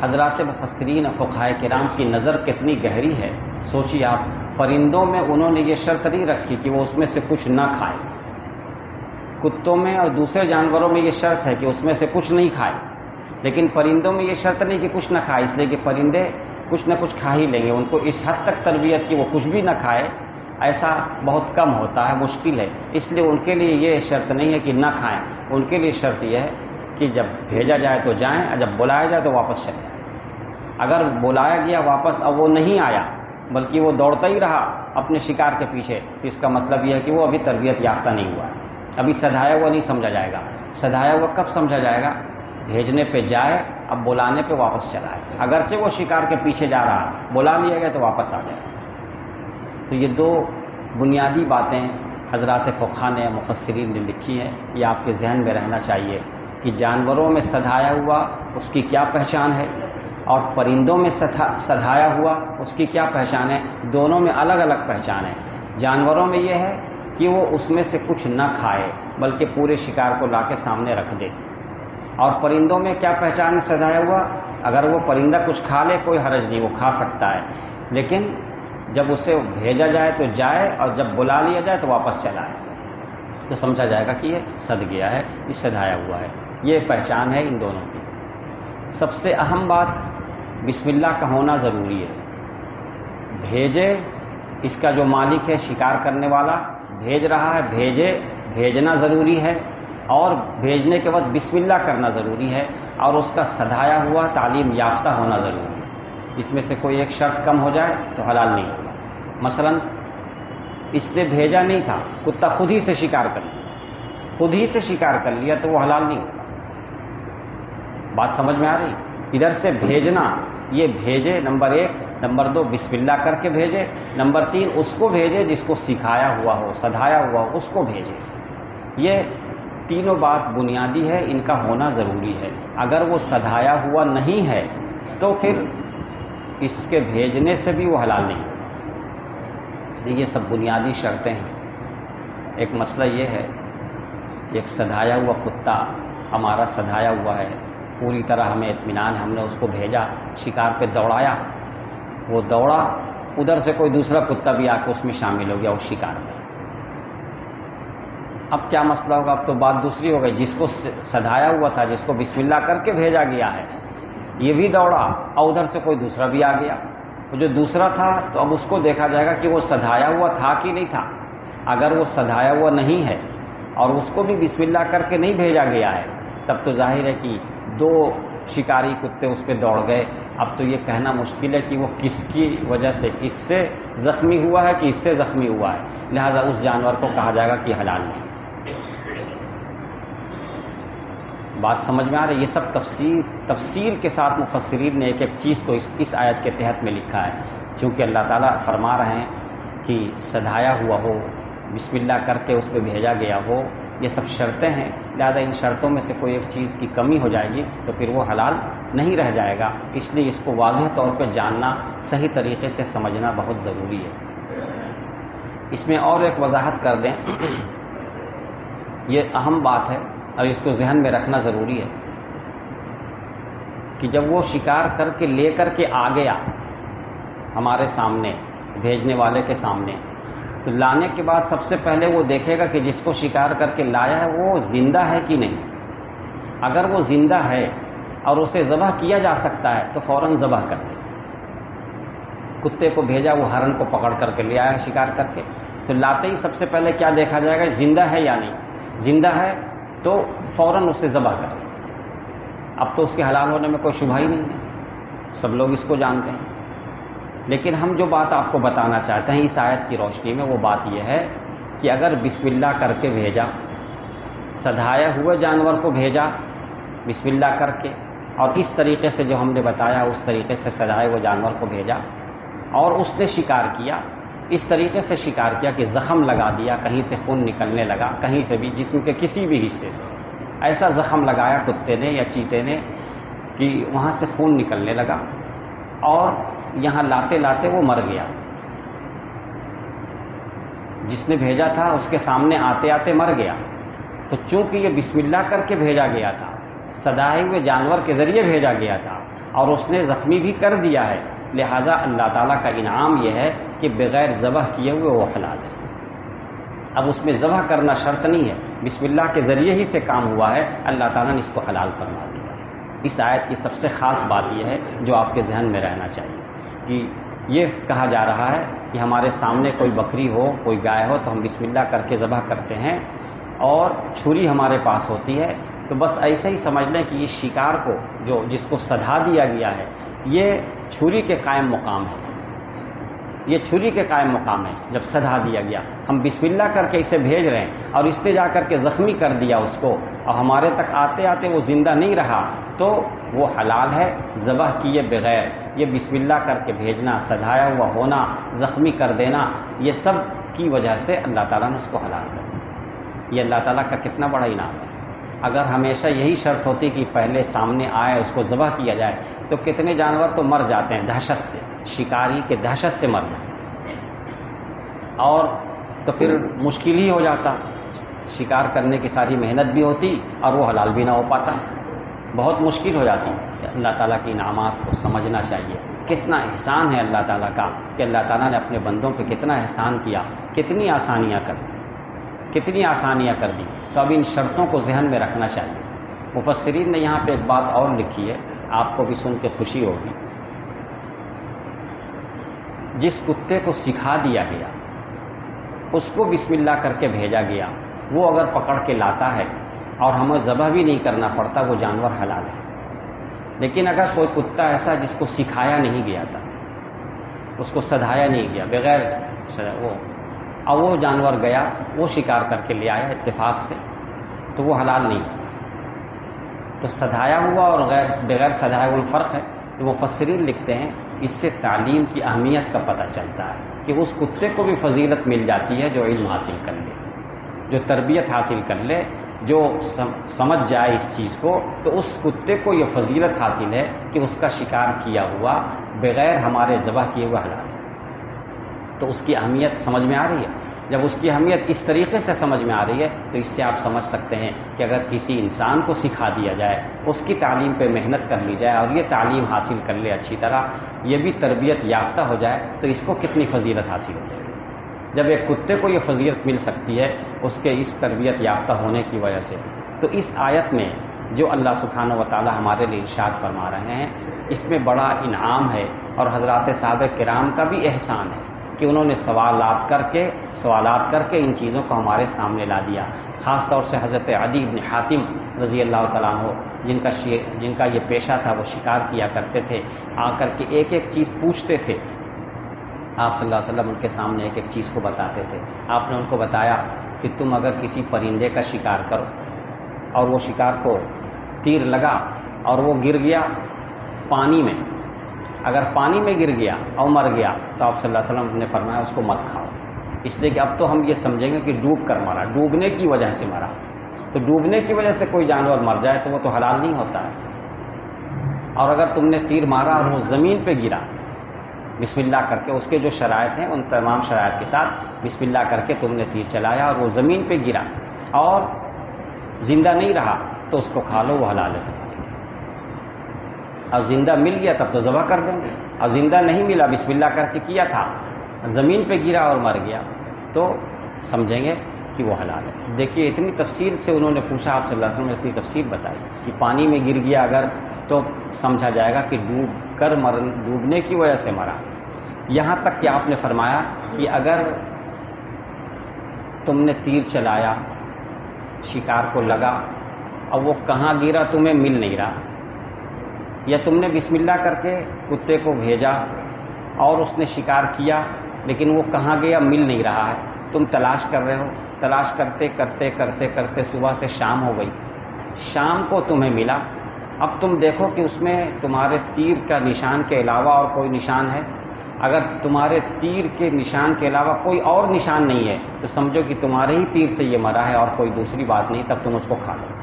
حضرات مفسرین فقہائے کرام کی نظر کتنی گہری ہے، سوچیے آپ، پرندوں میں انہوں نے یہ شرط نہیں رکھی کہ وہ اس میں سے کچھ نہ کھائے۔ کتوں میں اور دوسرے جانوروں میں یہ شرط ہے کہ اس میں سے کچھ نہیں کھائے، لیکن پرندوں میں یہ شرط نہیں کہ کچھ نہ کھائے، اس لیے کہ پرندے کچھ نہ کچھ کھا ہی لیں گے۔ ان کو اس حد تک تربیت کی وہ کچھ بھی نہ کھائے، ایسا بہت کم ہوتا ہے، مشکل ہے۔ اس لیے ان کے لیے یہ شرط نہیں ہے کہ نہ کھائیں، ان کے لیے شرط یہ ہے کہ جب بھیجا جائے تو جائیں، اور جب بلایا جائے تو واپس چلے جائیں۔ اگر بلایا گیا واپس اب وہ نہیں آیا بلکہ وہ دوڑتا ہی رہا اپنے شکار کے پیچھے، تو اس کا مطلب یہ ہے کہ وہ ابھی تربیت یافتہ نہیں ہوا ہے، ابھی سدھایا ہوا نہیں سمجھا جائے گا۔ سدھایا ہوا کب سمجھا جائے گا؟ بھیجنے پہ جائے، اب بلانے پہ واپس چلا ہے، اگرچہ وہ شکار کے پیچھے جا رہا، بلا لیا گیا تو واپس آ جائے۔ تو یہ 2 بنیادی باتیں حضرات فقہاء نے، مفسرین نے لکھی ہیں، یہ آپ کے ذہن میں رہنا چاہیے کہ جانوروں میں سدھایا ہوا اس کی کیا پہچان ہے اور پرندوں میں سدھایا ہوا اس کی کیا پہچان ہے. دونوں میں الگ الگ پہچان ہے. جانوروں میں یہ ہے کہ وہ اس میں سے کچھ نہ کھائے بلکہ پورے شکار کو لا کے سامنے رکھ دے. اور پرندوں میں کیا پہچان ہے سدھایا ہوا؟ اگر وہ پرندہ کچھ کھا لے کوئی حرج نہیں، وہ کھا سکتا ہے، لیکن جب اسے بھیجا جائے تو جائے اور جب بلا لیا جائے تو واپس چلا آئے، تو سمجھا جائے گا کہ یہ سد گیا ہے، یہ سدھایا ہوا ہے. یہ پہچان ہے ان دونوں کی. سب سے اہم بات بسم اللہ کا ہونا ضروری ہے. بھیجے اس کا جو مالک ہے، شکار کرنے والا بھیج رہا ہے، بھیجنا ضروری ہے اور بھیجنے کے وقت بسم اللہ کرنا ضروری ہے اور اس کا سدھایا ہوا تعلیم یافتہ ہونا ضروری ہے. اس میں سے کوئی ایک شرط کم ہو جائے تو حلال نہیں ہوگا. مثلا اس نے بھیجا نہیں تھا، کتا خود ہی سے شکار کر لیا تو وہ حلال نہیں ہوگا. بات سمجھ میں آ رہی؟ ادھر سے بھیجنا، یہ بھیجے نمبر 1، نمبر 2 بسم اللہ کر کے بھیجے، نمبر 3 اس کو بھیجے جس کو سکھایا ہوا ہو، سدھایا ہوا ہو، اس کو بھیجے. یہ تینوں بات بنیادی ہے، ان کا ہونا ضروری ہے. اگر وہ سدھایا ہوا نہیں ہے تو پھر اس کے بھیجنے سے بھی وہ حلال نہیں ہوگا. یہ سب بنیادی شرطیں ہیں. ایک مسئلہ یہ ہے کہ ایک سدھایا ہوا کتا ہمارا سدھایا ہوا ہے، پوری طرح ہمیں اطمینان ہے، ہم نے اس کو بھیجا، شکار پہ دوڑایا، وہ دوڑا، ادھر سے کوئی دوسرا کتا بھی آ کے اس میں شامل ہو گیا اس شکار میں. اب کیا مسئلہ ہوگا؟ اب تو بات دوسری ہو گئی. جس کو سدھایا ہوا تھا، جس کو بسم اللہ کر کے بھیجا گیا ہے، یہ بھی دوڑا اور ادھر سے کوئی دوسرا بھی آ گیا. وہ جو دوسرا تھا تو اب اس کو دیکھا جائے گا کہ وہ سدھایا ہوا تھا کہ نہیں تھا. اگر وہ سدھایا ہوا نہیں ہے اور اس کو بھی بسم اللہ کر کے نہیں بھیجا گیا ہے تب تو ظاہر ہے کہ 2 شکاری کتے اس پہ دوڑ گئے. اب تو یہ کہنا مشکل ہے کہ وہ کس کی وجہ سے، اس سے زخمی ہوا ہے کہ اس سے زخمی ہوا ہے، لہذا اس جانور کو کہا جائے گا کہ حلال نہیں. بات سمجھ میں آ رہی ہے؟ یہ سب تفصیل کے ساتھ مفسرین نے ایک ایک چیز کو اس آیت کے تحت میں لکھا ہے. چونکہ اللہ تعالیٰ فرما رہے ہیں کہ سدھایا ہوا ہو، بسم اللہ کر کے اس پہ بھیجا گیا ہو، یہ سب شرطیں ہیں، لہذا ان شرطوں میں سے کوئی ایک چیز کی کمی ہو جائے گی تو پھر وہ حلال نہیں رہ جائے گا. اس لیے اس کو واضح طور پہ جاننا، صحیح طریقے سے سمجھنا بہت ضروری ہے. اس میں اور ایک وضاحت کر دیں، یہ اہم بات ہے اور اس کو ذہن میں رکھنا ضروری ہے کہ جب وہ شکار کر کے لے کر کے آ گیا ہمارے سامنے، بھیجنے والے کے سامنے، تو لانے کے بعد سب سے پہلے وہ دیکھے گا کہ جس کو شکار کر کے لایا ہے وہ زندہ ہے کہ نہیں. اگر وہ زندہ ہے اور اسے ذبح کیا جا سکتا ہے تو فوراً ذبح کر دے. کتے کو بھیجا، وہ ہرن کو پکڑ کر کے لے آیا شکار کر کے، تو لاتے ہی سب سے پہلے کیا دیکھا جائے گا؟ زندہ ہے یا نہیں. زندہ ہے تو فوراً اسے ذبح کر دے. اب تو اس کے حلال ہونے میں کوئی شبہ ہی نہیں ہے، سب لوگ اس کو جانتے ہیں. لیکن ہم جو بات آپ کو بتانا چاہتے ہیں اس آیت کی روشنی میں، وہ بات یہ ہے کہ اگر بسم اللہ کر کے بھیجا، سدھائے ہوئے جانور کو بھیجا بسم اللہ کر کے، اور اس طریقے سے جو ہم نے بتایا اس طریقے سے سدھائے ہوئے جانور کو بھیجا، اور اس نے شکار کیا، اس طریقے سے شکار کیا کہ زخم لگا دیا، کہیں سے خون نکلنے لگا، کہیں سے بھی جسم کے کسی بھی حصے سے ایسا زخم لگایا کتے نے یا چیتے نے کہ وہاں سے خون نکلنے لگا اور یہاں لاتے لاتے وہ مر گیا. جس نے بھیجا تھا اس کے سامنے آتے آتے مر گیا. تو چونکہ یہ بسم اللہ کر کے بھیجا گیا تھا، سدھائے ہوئے جانور کے ذریعے بھیجا گیا تھا اور اس نے زخمی بھی کر دیا ہے، لہٰذا اللہ تعالیٰ کا انعام یہ ہے کہ بغیر ذبح کیے ہوئے وہ حلال ہے. اب اس میں ذبح کرنا شرط نہیں ہے، بسم اللہ کے ذریعے ہی سے کام ہوا ہے، اللہ تعالیٰ نے اس کو حلال فرما دیا. اس آیت کی سب سے خاص بات یہ ہے جو آپ کے ذہن میں رہنا چاہیے کہ یہ کہا جا رہا ہے کہ ہمارے سامنے کوئی بکری ہو، کوئی گائے ہو تو ہم بسم اللہ کر کے ذبح کرتے ہیں اور چھری ہمارے پاس ہوتی ہے، تو بس ایسے ہی سمجھ لیں کہ یہ شکار کو جس کو سدھا دیا گیا ہے یہ چھری کے قائم مقام ہے. یہ چھری کے قائم مقام ہے. جب سدھا دیا گیا، ہم بسم اللہ کر کے اسے بھیج رہے ہیں اور اس نے جا کر کے زخمی کر دیا اس کو اور ہمارے تک آتے آتے وہ زندہ نہیں رہا تو وہ حلال ہے ذبح کیے بغیر. یہ بسم اللہ کر کے بھیجنا، سدھایا ہوا ہونا، زخمی کر دینا، یہ سب کی وجہ سے اللہ تعالیٰ نے اس کو حلال کر دیا. یہ اللہ تعالیٰ کا کتنا بڑا انعام ہے. اگر ہمیشہ یہی شرط ہوتی کہ پہلے سامنے آئے اس کو ذبح کیا جائے تو کتنے جانور تو مر جاتے ہیں دہشت سے، شکاری کے دہشت سے مر جاتے ہیں، اور تو پھر مشکل ہی ہو جاتا، شکار کرنے کی ساری محنت بھی ہوتی اور وہ حلال بھی نہ ہو پاتا، بہت مشکل ہو جاتی۔ اللہ تعالیٰ کے انعامات کو سمجھنا چاہیے، کتنا احسان ہے اللہ تعالیٰ کا کہ اللہ تعالیٰ نے اپنے بندوں پہ کتنا احسان کیا، کتنی آسانیاں کر دی۔ تو اب ان شرطوں کو ذہن میں رکھنا چاہیے۔ مفسرین نے یہاں پہ ایک بات اور لکھی ہے، آپ کو بھی سن کے خوشی ہوگی۔ جس کتے کو سکھا دیا گیا، اس کو بسم اللہ کر کے بھیجا گیا، وہ اگر پکڑ کے لاتا ہے اور ہمیں ذبح بھی نہیں کرنا پڑتا، وہ جانور حلال ہے۔ لیکن اگر کوئی کتا ایسا جس کو سکھایا نہیں گیا تھا، اس کو سدھایا نہیں گیا، بغیر وہ جانور گیا، وہ شکار کر کے لے آیا اتفاق سے، تو وہ حلال نہیں۔ تو سدھایا ہوا اور بغیر سدھایا ہوا فرق ہے۔ تو مفسرین لکھتے ہیں اس سے تعلیم کی اہمیت کا پتہ چلتا ہے کہ اس کتے کو بھی فضیلت مل جاتی ہے جو علم حاصل کر لے، جو تربیت حاصل کر لے، جو سمجھ جائے اس چیز کو، تو اس کتے کو یہ فضیلت حاصل ہے کہ اس کا شکار کیا ہوا بغیر ہمارے ذبح کیے ہوئے حلال ہے۔ تو اس کی اہمیت سمجھ میں آ رہی ہے۔ جب اس کی اہمیت اس طریقے سے سمجھ میں آ رہی ہے تو اس سے آپ سمجھ سکتے ہیں کہ اگر کسی انسان کو سکھا دیا جائے، اس کی تعلیم پہ محنت کر لی جائے اور یہ تعلیم حاصل کر لے اچھی طرح، یہ بھی تربیت یافتہ ہو جائے، تو اس کو کتنی فضیلت حاصل ہو جائے۔ جب ایک کتے کو یہ فضیلت مل سکتی ہے اس کے اس تربیت یافتہ ہونے کی وجہ سے، تو اس آیت میں جو اللہ سبحانہ و تعالی ہمارے لیے ارشاد فرما رہے ہیں، اس میں بڑا انعام ہے، اور حضرات صحابہ کرام کا بھی احسان ہے کہ انہوں نے سوالات کر کے ان چیزوں کو ہمارے سامنے لا دیا۔ خاص طور سے حضرت عدی بن حاتم رضی اللہ تعالیٰ عنہ، جن کا یہ پیشہ تھا، وہ شکار کیا کرتے تھے، آ کر کے ایک ایک چیز پوچھتے تھے، آپ صلی اللہ علیہ وسلم ان کے سامنے ایک ایک چیز کو بتاتے تھے۔ آپ نے ان کو بتایا کہ تم اگر کسی پرندے کا شکار کرو اور وہ شکار کو تیر لگا اور وہ گر گیا پانی میں، اگر پانی میں گر گیا اور مر گیا تو آپ صلی اللہ علیہ وسلم نے فرمایا اس کو مت کھاؤ، اس لیے کہ اب تو ہم یہ سمجھیں گے کہ ڈوب کر مرا، ڈوبنے کی وجہ سے مرا۔ تو ڈوبنے کی وجہ سے کوئی جانور مر جائے تو وہ تو حلال نہیں ہوتا ہے۔ اور اگر تم نے تیر مارا اور وہ زمین پہ گرا، بسم اللہ کر کے، اس کے جو شرائط ہیں ان تمام شرائط کے ساتھ بسم اللہ کر کے تم نے تیر چلایا اور وہ زمین پہ گرا اور زندہ نہیں رہا، تو اس کو کھا لو، وہ حلال ہے تمہارے۔ اور زندہ مل گیا تب تو ذبح کر دیں گے، اور زندہ نہیں ملا، بسم اللہ کر کے کیا تھا، زمین پہ گرا اور مر گیا، تو سمجھیں گے کہ وہ حلال ہے۔ دیکھیے اتنی تفصیل سے انہوں نے پوچھا، آپ صلی اللہ علیہ وسلم نے اتنی تفصیل بتائی کہ پانی میں گر گیا اگر تو سمجھا جائے گا کہ ڈوبنے کی وجہ سے مرا۔ یہاں تک کہ آپ نے فرمایا کہ اگر تم نے تیر چلایا، شکار کو لگا اور وہ کہاں گرا تمہیں مل نہیں رہا، یا تم نے بسم اللہ کر کے کتے کو بھیجا اور اس نے شکار کیا لیکن وہ کہاں گیا مل نہیں رہا ہے، تم تلاش کر رہے ہو، تلاش کرتے کرتے کرتے کرتے صبح سے شام ہو گئی، شام کو تمہیں ملا، اب تم دیکھو کہ اس میں تمہارے تیر کا نشان کے علاوہ اور کوئی نشان ہے، اگر تمہارے تیر کے نشان کے علاوہ کوئی اور نشان نہیں ہے تو سمجھو کہ تمہارے ہی تیر سے یہ مرا ہے اور کوئی دوسری بات نہیں، تب تم اس کو کھا لو۔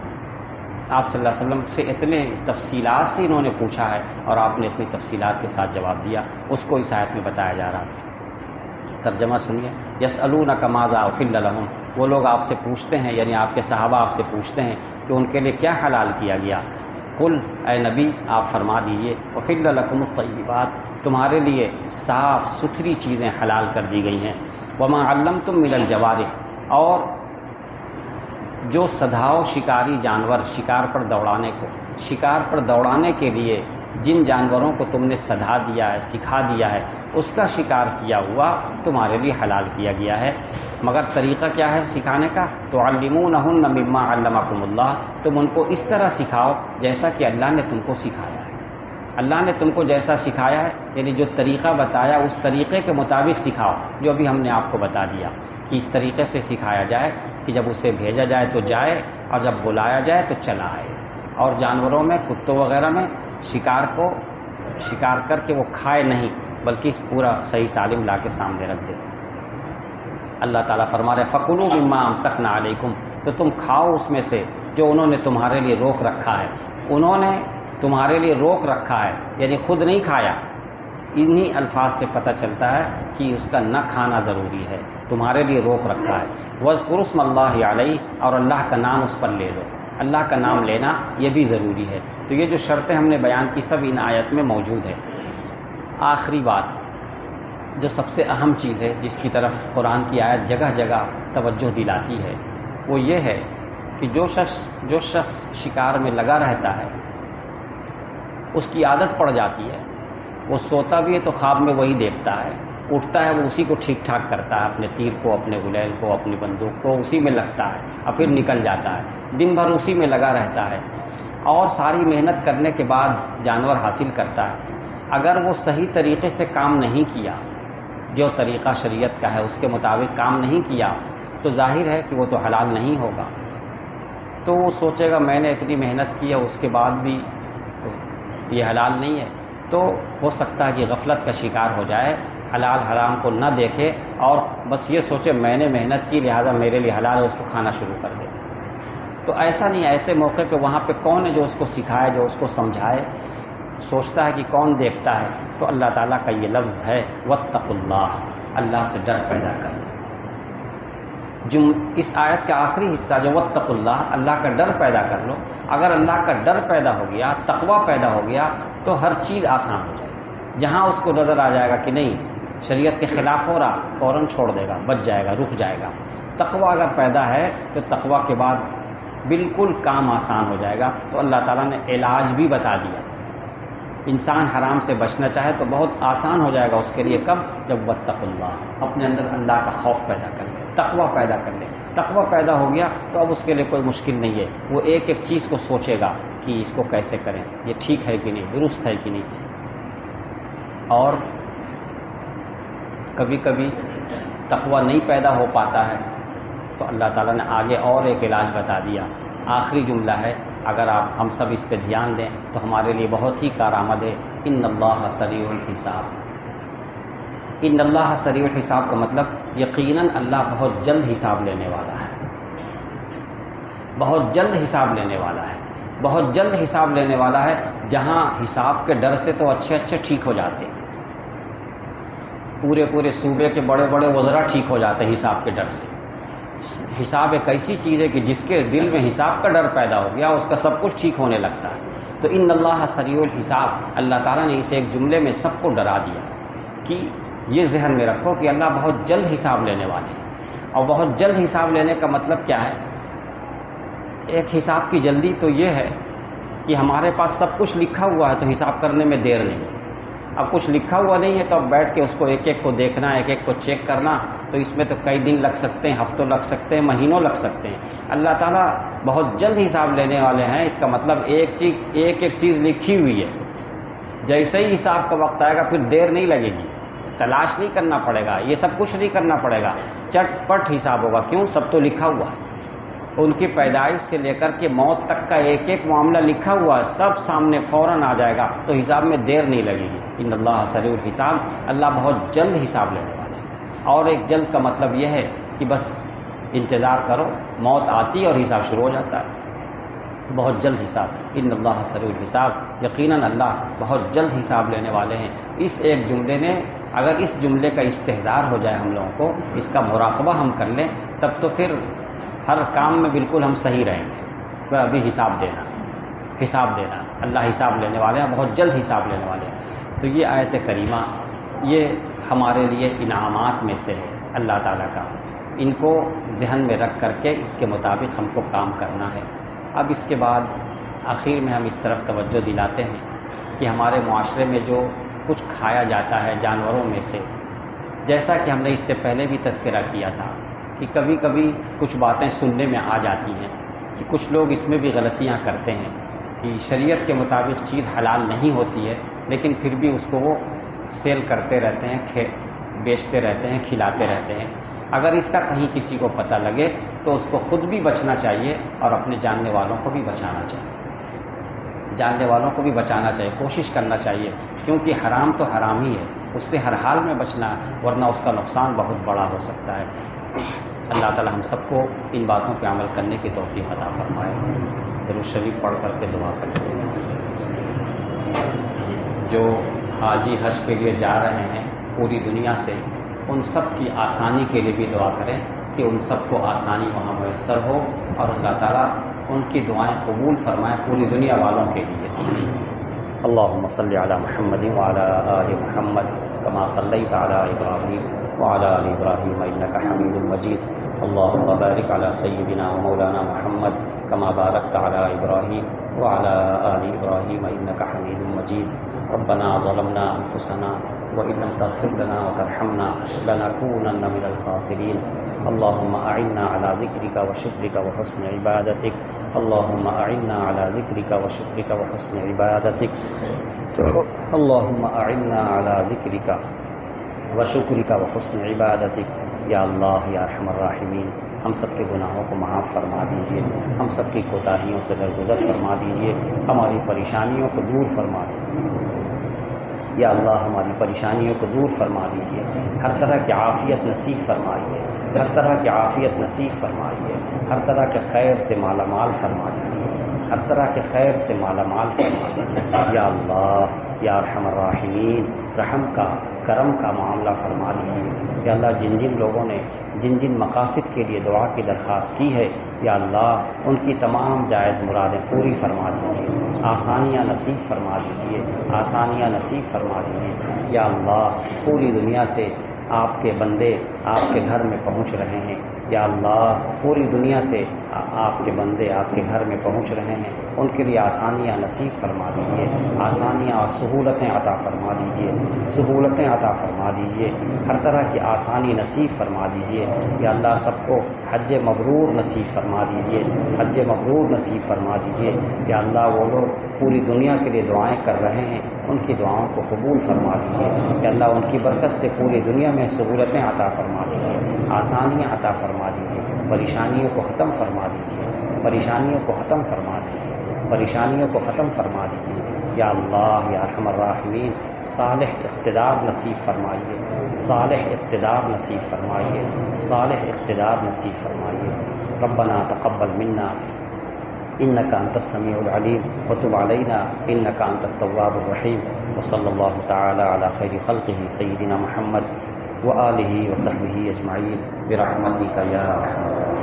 آپ صلی اللہ علیہ وسلم سے اتنے تفصیلات سے انہوں نے پوچھا ہے اور آپ نے اتنی تفصیلات کے ساتھ جواب دیا، اس کو اس آیت میں بتایا جا رہا ہے۔ ترجمہ سنیے، یسألونک ماذا احل لہم، وہ لوگ آپ سے پوچھتے ہیں، یعنی آپ کے صحابہ آپ سے پوچھتے ہیں کہ ان کے لیے کیا حلال کیا گیا۔ قل، اے نبی آپ فرما دیجئے، احل لکم الطیبات، تمہارے لیے صاف ستھری چیزیں حلال کر دی گئی ہیں، وما علمتم من الجوارح، اور جو سدھاؤ شکاری جانور شکار پر دوڑانے کے لیے جن جانوروں کو تم نے سدھا دیا ہے، سکھا دیا ہے، اس کا شکار کیا ہوا تمہارے لیے حلال کیا گیا ہے۔ مگر طریقہ کیا ہے سکھانے کا؟ تعلمونہن مما علمکم اللہ، تم ان کو اس طرح سکھاؤ جیسا کہ اللہ نے تم کو سکھایا ہے۔ اللہ نے تم کو جیسا سکھایا ہے، یعنی جو طریقہ بتایا اس طریقے کے مطابق سکھاؤ، جو ابھی ہم نے آپ کو بتا دیا کہ اس طریقے سے سکھایا جائے کہ جب اسے بھیجا جائے تو جائے اور جب بلایا جائے تو چلا آئے۔ اور جانوروں میں، کتوں وغیرہ میں شکار کر کے وہ کھائے نہیں بلکہ پورا صحیح سالم لا کے سامنے رکھ دے۔ اللہ تعالیٰ فرما رہے فَكُلُوا مِمَّا أَمْسَكْنَا عَلَيْكُمْ، تو تم کھاؤ اس میں سے جو انہوں نے تمہارے لیے روک رکھا ہے. انہوں نے تمہارے لیے روک رکھا ہے یعنی خود نہیں کھایا. انہی الفاظ سے پتہ چلتا ہے کہ اس کا نہ کھانا ضروری ہے، تمہارے لیے روک رکھا ہے. وَاذْكُرُوا اسْمَ اللَّهِ عَلَيْهِ، اور اللہ کا نام اس پر لے لو. اللہ کا نام لینا یہ بھی ضروری ہے. تو یہ جو شرطیں ہم نے بیان کی سب ان آیت میں موجود ہے. آخری بات جو سب سے اہم چیز ہے جس کی طرف قرآن کی آیت جگہ جگہ توجہ دلاتی ہے وہ یہ ہے کہ جو شخص شکار میں لگا رہتا ہے اس کی عادت پڑ جاتی ہے. وہ سوتا بھی ہے تو خواب میں وہی دیکھتا ہے، اٹھتا ہے وہ اسی کو ٹھیک ٹھاک کرتا ہے، اپنے تیر کو، اپنے غلیل کو، اپنی بندوق کو اسی میں لگتا ہے اور پھر نکل جاتا ہے. دن بھر اسی میں لگا رہتا ہے اور ساری محنت کرنے کے بعد جانور حاصل کرتا ہے. اگر وہ صحیح طریقے سے کام نہیں کیا، جو طریقہ شریعت کا ہے اس کے مطابق کام نہیں کیا، تو ظاہر ہے کہ وہ تو حلال نہیں ہوگا. تو وہ سوچے گا میں نے اتنی محنت کی ہے اس کے بعد بھی یہ حلال نہیں ہے، تو ہو سکتا ہے کہ غفلت کا شکار ہو جائے، حلال حرام کو نہ دیکھے اور بس یہ سوچے میں نے محنت کی لہٰذا میرے لیے حلال ہے، اس کو کھانا شروع کر دے. تو ایسا نہیں ہے. ایسے موقع پہ وہاں پہ کون ہے جو اس کو سکھائے، جو اس کو سمجھائے؟ سوچتا ہے کہ کون دیکھتا ہے، تو اللہ تعالیٰ کا یہ لفظ ہے واتقوا اللہ، اللہ سے ڈر پیدا کرنا. اس آیت کا آخری حصہ جو واتقوا اللہ، اللہ کا ڈر پیدا کر لو. اگر اللہ کا ڈر پیدا ہو گیا، تقویٰ پیدا ہو گیا تو ہر چیز آسان ہو جائے گی. جہاں اس کو نظر آ جائے گا کہ نہیں شریعت کے خلاف ہو رہا، فوراً چھوڑ دے گا، بچ جائے گا، رک جائے گا. تقویٰ اگر پیدا ہے تو تقویٰ کے بعد بالکل کام آسان ہو جائے گا. تو اللہ تعالیٰ نے علاج بھی بتا دیا. انسان حرام سے بچنا چاہے تو بہت آسان ہو جائے گا اس کے لیے. کب؟ جب واتقوا اللہ، اپنے اندر اللہ کا خوف پیدا کر لے، تقویٰ پیدا کر لے. تقویٰ پیدا ہو گیا تو اب اس کے لیے کوئی مشکل نہیں ہے. وہ ایک ایک چیز کو سوچے گا کہ اس کو کیسے کریں، یہ ٹھیک ہے کہ نہیں، درست ہے کہ نہیں. اور کبھی کبھی تقویٰ نہیں پیدا ہو پاتا ہے تو اللہ تعالیٰ نے آگے اور ایک علاج بتا دیا. آخری جملہ ہے، اگر ہم سب اس پہ دھیان دیں تو ہمارے لیے بہت ہی کارآمد ہے. ان اللہ سریع الحساب. ان اللہ سریع الحساب کا مطلب یقیناً اللہ بہت جلد حساب لینے والا ہے، بہت جلد حساب لینے والا ہے، بہت جلد حساب لینے والا ہے. جہاں حساب کے ڈر سے تو اچھے ٹھیک ہو جاتے، پورے صوبے کے بڑے وزراء ٹھیک ہو جاتے حساب کے ڈر سے. حساب ایک ایسی چیز ہے کہ جس کے دل میں حساب کا ڈر پیدا ہو گیا اس کا سب کچھ ٹھیک ہونے لگتا ہے. تو ان اللہ سریع الحساب، اللہ تعالیٰ نے اسے ایک جملے میں سب کو ڈرا دیا کہ یہ ذہن میں رکھو کہ اللہ بہت جلد حساب لینے والے ہیں. اور بہت جلد حساب لینے کا مطلب کیا ہے؟ ایک حساب کی جلدی تو یہ ہے کہ ہمارے پاس سب کچھ لکھا ہوا ہے تو حساب کرنے میں دیر نہیں. اب کچھ لکھا ہوا نہیں ہے تو اب بیٹھ کے اس کو ایک ایک کو دیکھنا، ایک ایک کو چیک کرنا، تو اس میں تو کئی دن لگ سکتے ہیں، ہفتوں لگ سکتے ہیں، مہینوں لگ سکتے ہیں. اللہ تعالیٰ بہت جلد حساب لینے والے ہیں. اس کا مطلب ایک ایک چیز لکھی ہوئی ہے. جیسے ہی حساب کا وقت آئے گا پھر دیر نہیں لگے گی، تلاش نہیں کرنا پڑے گا، یہ سب کچھ نہیں کرنا پڑے گا، چٹ پٹ حساب ہوگا. کیوں؟ سب تو لکھا ہوا ہے. ان کی پیدائش سے لے کر کے موت تک کا ایک ایک معاملہ لکھا ہوا ہے، سب سامنے فوراً آ جائے گا، تو حساب میں دیر نہیں لگے گی. ان اللہ سریع الحساب، اللہ بہت جلد حساب لینے والے ہیں. اور ایک جلد کا مطلب یہ ہے کہ بس انتظار کرو، موت آتی اور حساب شروع ہو جاتا ہے. بہت جلد حساب. ان اللہ سریع الحساب، یقیناً اللہ بہت جلد حساب لینے والے ہیں. اس ایک جملے نے، اگر اس جملے کا استحضار ہو جائے ہم لوگوں کو، اس کا مراقبہ ہم کر لیں، تب تو پھر ہر کام میں بالکل ہم صحیح رہیں گے. ابھی حساب دینا، اللہ حساب لینے والے ہیں، بہت جلد حساب لینے والے ہیں. تو یہ آیت کریمہ یہ ہمارے لیے انعامات میں سے ہے اللہ تعالیٰ کا. ان کو ذہن میں رکھ کر کے اس کے مطابق ہم کو کام کرنا ہے. اب اس کے بعد آخر میں ہم اس طرف توجہ دلاتے ہیں کہ ہمارے معاشرے میں جو کچھ کھایا جاتا ہے جانوروں میں سے، جیسا کہ ہم نے اس سے پہلے بھی تذکرہ کیا تھا کہ کبھی کبھی کچھ باتیں سننے میں آ جاتی ہیں کہ کچھ لوگ اس میں بھی غلطیاں کرتے ہیں کہ شریعت کے مطابق چیز حلال نہیں ہوتی ہے لیکن پھر بھی اس کو وہ سیل کرتے رہتے ہیں، بیچتے رہتے ہیں، کھلاتے رہتے ہیں. اگر اس کا کہیں کسی کو پتہ لگے تو اس کو خود بھی بچنا چاہیے اور اپنے جاننے والوں کو بھی بچانا چاہیے. کوشش کرنا چاہیے، کیونکہ حرام تو حرام ہی ہے، اس سے ہر حال میں بچنا ہے ورنہ اس کا نقصان بہت بڑا ہو سکتا ہے. اللہ تعالی ہم سب کو ان باتوں پہ عمل کرنے کی توفیق عطا فرمائے۔ درود شریف پڑھ کر کے دعا کریں۔ جو حاجی حج کے لیے جا رہے ہیں پوری دنیا سے، ان سب کی آسانی کے لیے بھی دعا کریں کہ ان سب کو آسانی وہاں میسر ہو اور اللہ تعالیٰ ان کی دعائیں قبول فرمائیں پوری دنیا والوں کے لیے۔ اللہم صلی علی محمد وعلی آل محمد کما صلیت علی ابراہیم وعلی آل ابراہیم انک حمید مجید۔ اللہم بارک علی سیدنا و مولانا محمد کما بارکت علی ابراہیم وعلی آل ابراہیم انک حمید مجید۔ ربنا ظلمنا انفسنا وإن لم تغفر لنا وترحمنا لنكونن من الخاسرين۔ اللهم أعنا على ذكرك وشكرك وحسن عبادتك۔ اللهم أعنا على ذكرك وشكرك وحسن عبادتك۔ اللهم أعنا على ذكرك وشكرك وحسن عبادتك۔ یا اللہ یا ارحم الراحمین، ہم سب کے گناہوں کو معاف فرما دیجیے، ہم سب کی کوتاہیوں سے درگزر فرما دیجیے، ہماری پریشانیوں کو دور فرما دیجیے۔ یا اللہ ہماری پریشانیوں کو دور فرما دیجیے، ہر طرح کی عافیت نصیب فرمائیے، ہر طرح کی عافیت نصیب فرمائیے، ہر طرح کے خیر سے مالا مال فرما دیجیے، ہر طرح کے خیر سے مالا مال فرما دیجیے۔ یا اللہ یا ارحم الراحمین، رحم کا کرم کا معاملہ فرما دیجیے۔ یا اللہ جن جن لوگوں نے جن جن مقاصد کے لیے دعا کی درخواست کی ہے، یا اللہ ان کی تمام جائز مرادیں پوری فرما دیجیے، آسانیاں نصیب فرما دیجیے، آسانیاں نصیب فرما دیجیے۔ یا اللہ پوری دنیا سے آپ کے بندے آپ کے گھر میں پہنچ رہے ہیں، یا اللہ پوری دنیا سے آپ کے بندے آپ کے گھر میں پہنچ رہے ہیں، ان کے لیے آسانیاں نصیب فرما دیجیے، آسانیاں اور سہولتیں عطا فرما دیجیے، سہولتیں عطا فرما دیجیے، ہر طرح کی آسانی نصیب فرما دیجیے۔ یا اللہ سب کو حج مبرور نصیب فرما دیجیے، حج مبرور نصیب فرما دیجیے۔ یا اللہ وہ لوگ پوری دنیا کے لیے دعائیں کر رہے ہیں، ان کی دعاؤں کو قبول فرما دیجیے۔ یا اللہ ان کی برکت سے پوری دنیا میں سہولتیں عطا فرما دیجیے، آسانیاں عطا فرما دیجیے، پریشانیوں کو ختم فرما دیجیے، پریشانیوں کو ختم فرما دیجیے، پریشانیوں کو ختم فرما دیجیے۔ یا اللہ یا ارحم الراحمین، صالح اقتدار نصیب فرمائیے، صالح اقتدار نصیب فرمائیے، صالح اقتدار نصیب فرمائیے۔ ربنا تقبل منا انک انت السمیع العلیم وتب علینا انک انت التواب الرحیم۔ وصلی اللہ تعالی علی خیر خلقہ سیدنا محمد وآلہ وصحبہ اجمعین برحمتک یا ارحم الراحمین۔